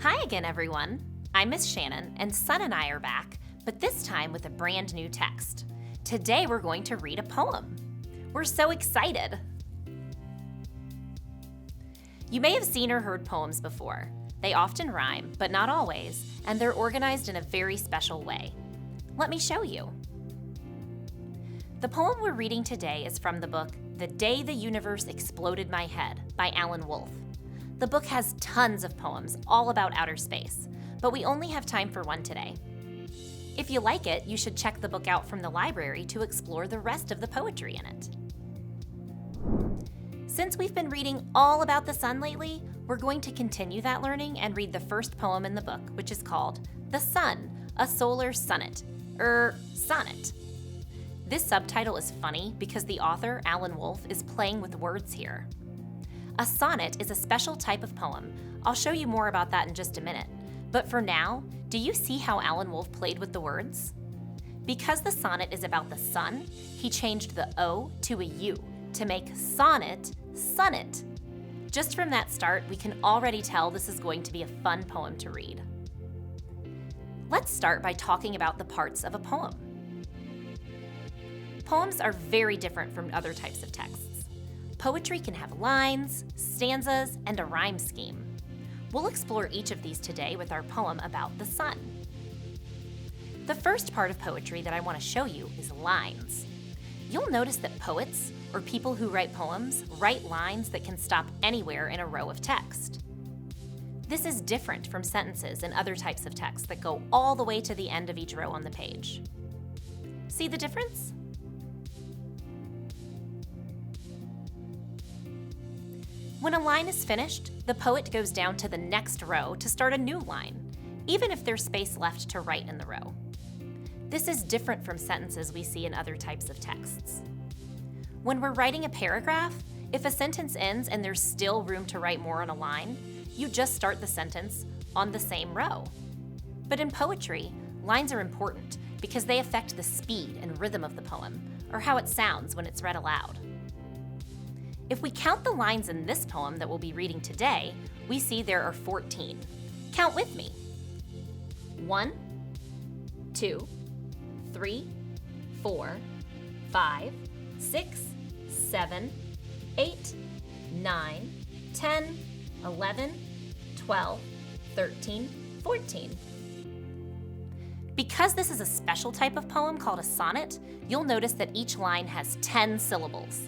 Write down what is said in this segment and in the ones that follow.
Hi again, everyone. I'm Miss Shannon, and Son and I are back, but this time with a brand new text. Today we're going to read a poem. We're so excited! You may have seen or heard poems before. They often rhyme, but not always, and they're organized in a very special way. Let me show you. The poem we're reading today is from the book The Day the Universe Exploded My Head by Alan Wolfe. The book has tons of poems all about outer space, but we only have time for one today. If you like it, you should check the book out from the library to explore the rest of the poetry in it. Since we've been reading all about the sun lately, we're going to continue that learning and read the first poem in the book, which is called The Sun, a Solar Sonnet, sonnet. This subtitle is funny because the author, Alan Wolfe, is playing with words here. A sonnet is a special type of poem. I'll show you more about that in just a minute. But for now, do you see how Alan Wolfe played with the words? Because the sonnet is about the sun, he changed the O to a U to make sonnet, sonnet. Just from that start, we can already tell this is going to be a fun poem to read. Let's start by talking about the parts of a poem. Poems are very different from other types of texts. Poetry can have lines, stanzas, and a rhyme scheme. We'll explore each of these today with our poem about the sun. The first part of poetry that I want to show you is lines. You'll notice that poets, or people who write poems, write lines that can stop anywhere in a row of text. This is different from sentences in other types of text that go all the way to the end of each row on the page. See the difference? When a line is finished, the poet goes down to the next row to start a new line, even if there's space left to write in the row. This is different from sentences we see in other types of texts. When we're writing a paragraph, if a sentence ends and there's still room to write more on a line, you just start the sentence on the same row. But in poetry, lines are important because they affect the speed and rhythm of the poem, or how it sounds when it's read aloud. If we count the lines in this poem that we'll be reading today, we see there are 14. Count with me. 1, 2, 3, 4, 5, 6, 7, 8, 9, 10, 11, 12, 13, 14. Because this is a special type of poem called a sonnet, you'll notice that each line has 10 syllables.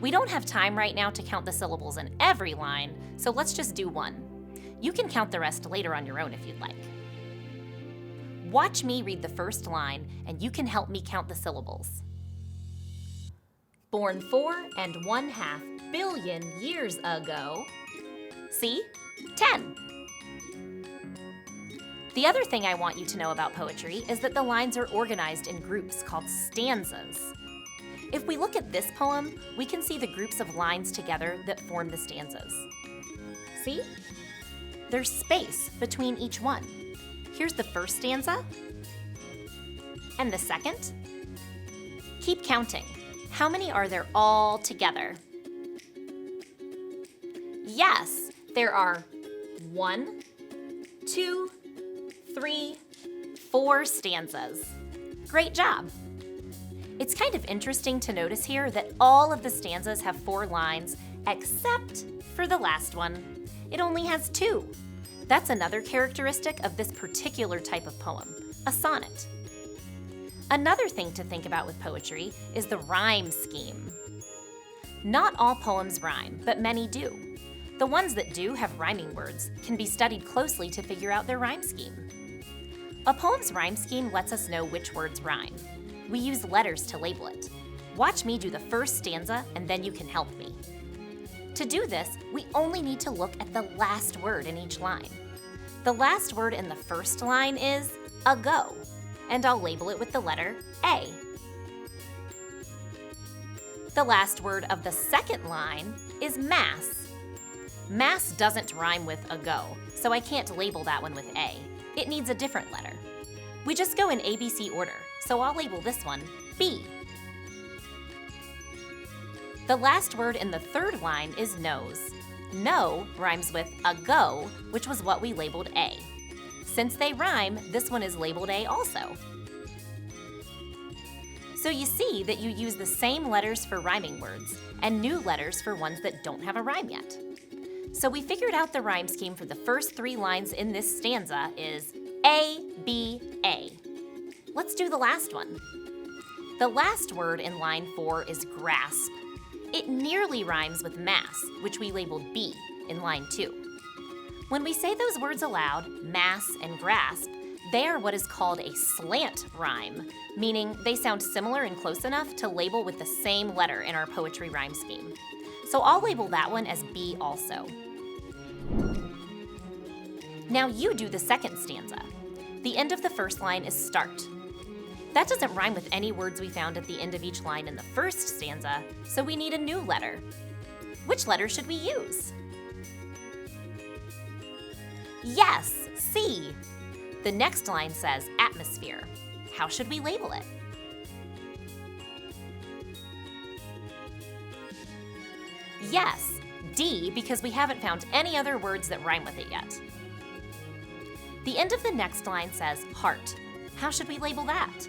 We don't have time right now to count the syllables in every line, so let's just do one. You can count the rest later on your own if you'd like. Watch me read the first line, and you can help me count the syllables. Born 4.5 billion years ago. See? 10. The other thing I want you to know about poetry is that the lines are organized in groups called stanzas. If we look at this poem, we can see the groups of lines together that form the stanzas. See? There's space between each one. Here's the first stanza. And the second. Keep counting. How many are there all together? Yes, there are 1, 2, 3, 4 stanzas. Great job! It's kind of interesting to notice here that all of the stanzas have 4 lines, except for the last one. It only has 2. That's another characteristic of this particular type of poem, a sonnet. Another thing to think about with poetry is the rhyme scheme. Not all poems rhyme, but many do. The ones that do have rhyming words can be studied closely to figure out their rhyme scheme. A poem's rhyme scheme lets us know which words rhyme. We use letters to label it. Watch me do the first stanza and then you can help me. To do this, we only need to look at the last word in each line. The last word in the first line is ago, and I'll label it with the letter A. The last word of the second line is mass. Mass doesn't rhyme with ago, so I can't label that one with A. It needs a different letter. We just go in ABC order, so I'll label this one B. The last word in the third line is nose. no rhymes with ago, which was what we labeled A. Since they rhyme, this one is labeled A also. So you see that you use the same letters for rhyming words and new letters for ones that don't have a rhyme yet. So we figured out the rhyme scheme for the first 3 lines in this stanza is A, B, A. Let's do the last one. The last word in line 4 is grasp. It nearly rhymes with mass, which we labeled B in line 2. When we say those words aloud, mass and grasp, they are what is called a slant rhyme, meaning they sound similar and close enough to label with the same letter in our poetry rhyme scheme. So I'll label that one as B also. Now you do the second stanza. The end of the first line is start. That doesn't rhyme with any words we found at the end of each line in the first stanza, so we need a new letter. Which letter should we use? Yes, C. The next line says atmosphere. How should we label it? Yes, D, because we haven't found any other words that rhyme with it yet. The end of the next line says heart. How should we label that?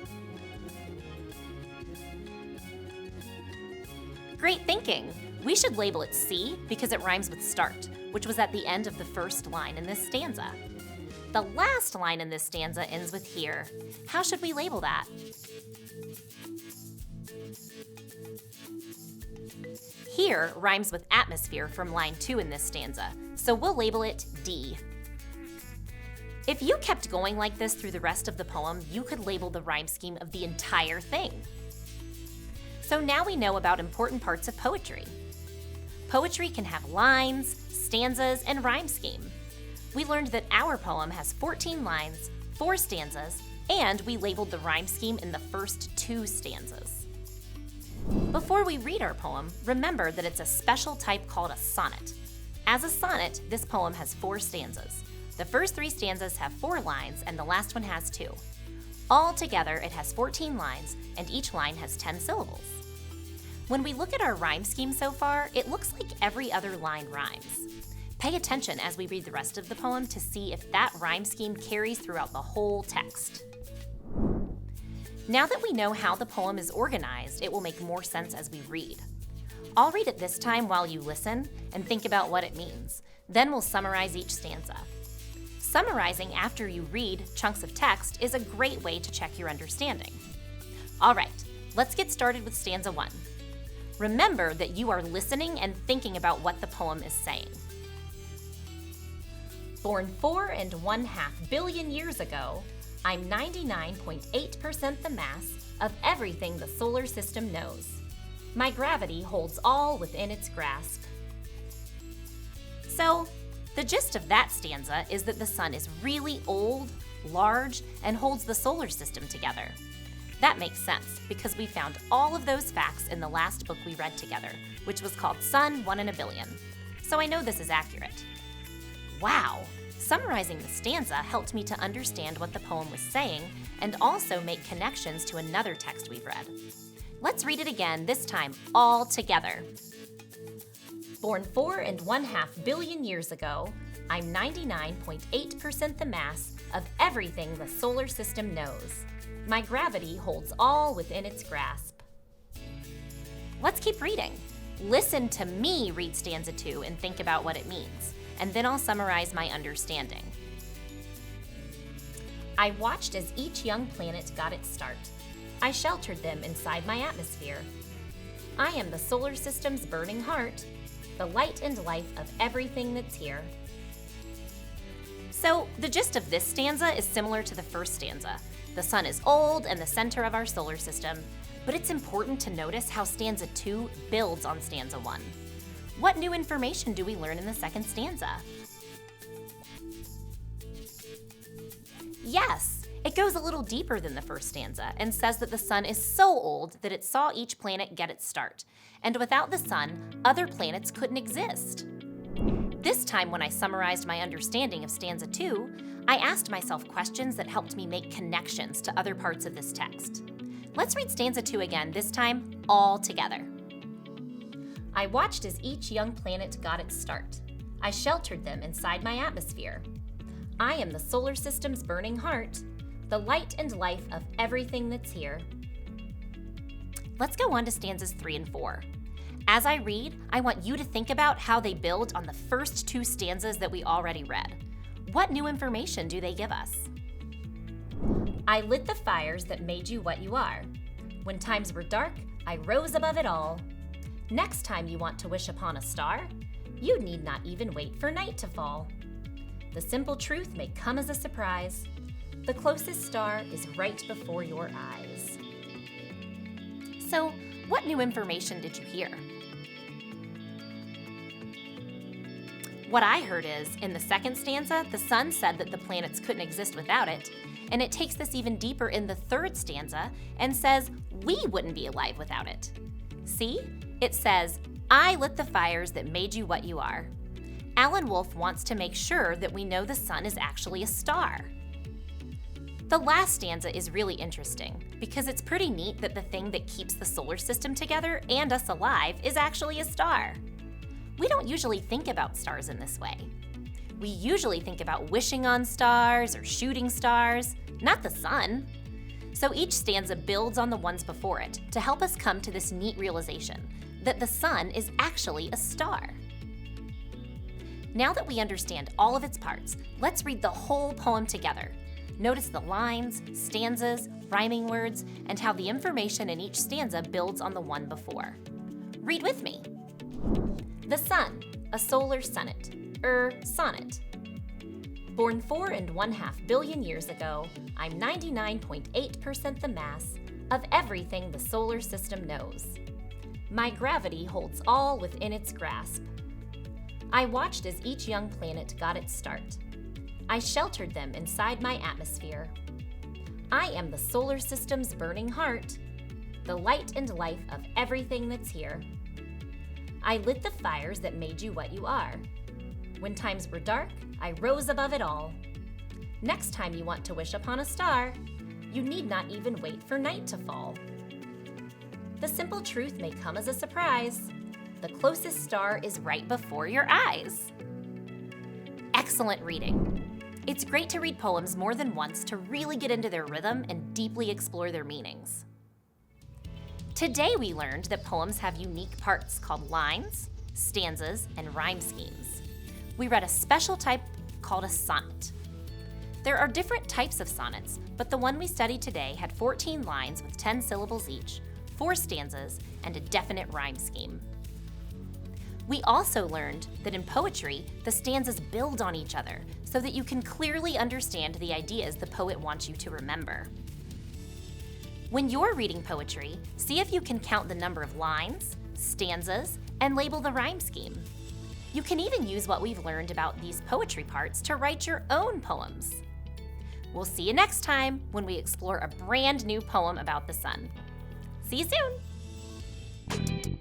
Great thinking! We should label it C because it rhymes with start, which was at the end of the first line in this stanza. The last line in this stanza ends with here. How should we label that? Here rhymes with atmosphere from line 2 in this stanza, so we'll label it D. If you kept going like this through the rest of the poem, you could label the rhyme scheme of the entire thing. So now we know about important parts of poetry. Poetry can have lines, stanzas, and rhyme scheme. We learned that our poem has 14 lines, 4 stanzas, and we labeled the rhyme scheme in the first 2 stanzas. Before we read our poem, remember that it's a special type called a sonnet. As a sonnet, this poem has 4 stanzas. The first 3 stanzas have 4 lines, and the last one has 2. Altogether, it has 14 lines, and each line has 10 syllables. When we look at our rhyme scheme so far, it looks like every other line rhymes. Pay attention as we read the rest of the poem to see if that rhyme scheme carries throughout the whole text. Now that we know how the poem is organized, it will make more sense as we read. I'll read it this time while you listen and think about what it means. Then we'll summarize each stanza. Summarizing after you read chunks of text is a great way to check your understanding. All right, let's get started with stanza 1. Remember that you are listening and thinking about what the poem is saying. Born 4.5 billion years ago, I'm 99.8% the mass of everything the solar system knows. My gravity holds all within its grasp. So, the gist of that stanza is that the sun is really old, large, and holds the solar system together. That makes sense because we found all of those facts in the last book we read together, which was called Sun 1 in a Billion. So I know this is accurate. Wow! Summarizing the stanza helped me to understand what the poem was saying and also make connections to another text we've read. Let's read it again, this time all together. Born 4.5 billion years ago, I'm 99.8% the mass of everything the solar system knows. My gravity holds all within its grasp. Let's keep reading. Listen to me read stanza 2 and think about what it means, and then I'll summarize my understanding. I watched as each young planet got its start. I sheltered them inside my atmosphere. I am the solar system's burning heart, the light and life of everything that's here. So, the gist of this stanza is similar to the first stanza. The sun is old and the center of our solar system, but it's important to notice how stanza 2 builds on stanza 1. What new information do we learn in the second stanza? Yes, it goes a little deeper than the first stanza and says that the sun is so old that it saw each planet get its start, and without the sun, other planets couldn't exist. This time when I summarized my understanding of stanza 2, I asked myself questions that helped me make connections to other parts of this text. Let's read stanza 2 again, this time all together. I watched as each young planet got its start. I sheltered them inside my atmosphere. I am the solar system's burning heart, the light and life of everything that's here. Let's go on to stanzas 3 and 4. As I read, I want you to think about how they build on the first 2 stanzas that we already read. What new information do they give us? I lit the fires that made you what you are. When times were dark, I rose above it all. Next time you want to wish upon a star, you need not even wait for night to fall. The simple truth may come as a surprise. The closest star is right before your eyes. So, what new information did you hear? What I heard is, in the second stanza, the sun said that the planets couldn't exist without it, and it takes this even deeper in the third stanza and says we wouldn't be alive without it. See? It says, I lit the fires that made you what you are. Alan Wolfe wants to make sure that we know the sun is actually a star. The last stanza is really interesting because it's pretty neat that the thing that keeps the solar system together and us alive is actually a star. We don't usually think about stars in this way. We usually think about wishing on stars or shooting stars, not the sun. So each stanza builds on the ones before it to help us come to this neat realization that the sun is actually a star. Now that we understand all of its parts, let's read the whole poem together. Notice the lines, stanzas, rhyming words, and how the information in each stanza builds on the one before. Read with me. The sun, a solar sonnet, sonnet. Born 4.5 billion years ago, I'm 99.8% the mass of everything the solar system knows. My gravity holds all within its grasp. I watched as each young planet got its start. I sheltered them inside my atmosphere. I am the solar system's burning heart, the light and life of everything that's here. I lit the fires that made you what you are. When times were dark, I rose above it all. Next time you want to wish upon a star, you need not even wait for night to fall. The simple truth may come as a surprise. The closest star is right before your eyes. Excellent reading. It's great to read poems more than once to really get into their rhythm and deeply explore their meanings. Today we learned that poems have unique parts called lines, stanzas, and rhyme schemes. We read a special type called a sonnet. There are different types of sonnets, but the one we studied today had 14 lines with 10 syllables each, 4 stanzas, and a definite rhyme scheme. We also learned that in poetry, the stanzas build on each other so that you can clearly understand the ideas the poet wants you to remember. When you're reading poetry, see if you can count the number of lines, stanzas, and label the rhyme scheme. You can even use what we've learned about these poetry parts to write your own poems. We'll see you next time when we explore a brand new poem about the sun. See you soon!